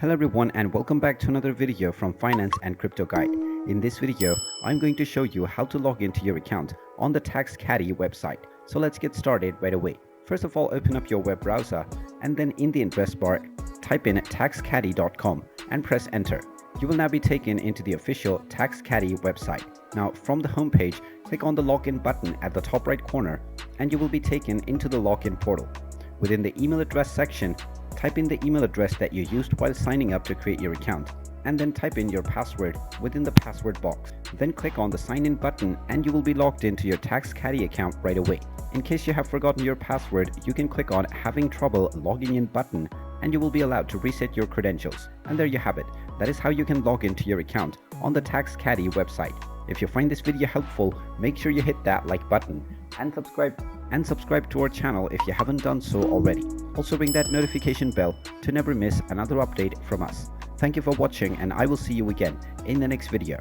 Hello everyone and welcome back to another video from Finance and Crypto Guide. In this video, I'm going to show you how to log into your account on the Taxcaddy website. So let's get started right away. First of all, open up your web browser and then in the address bar, type in taxcaddy.com and press enter. You will now be taken into the official Taxcaddy website. Now from the home page, click on the login button at the top right corner and you will be taken into the login portal. Within the email address section, type in the email address that you used while signing up to create your account and then type in your password within the password box. Then click on the sign in button and you will be logged into your Taxcaddy account right away. In case you have forgotten your password, you can click on having trouble logging in button and you will be allowed to reset your credentials. And there you have it. That is how you can log into your account on the Taxcaddy website. If you find this video helpful, make sure you hit that like button and subscribe to our channel if you haven't done so already. Also ring that notification bell to never miss another update from us. Thank you for watching and I will see you again in the next video.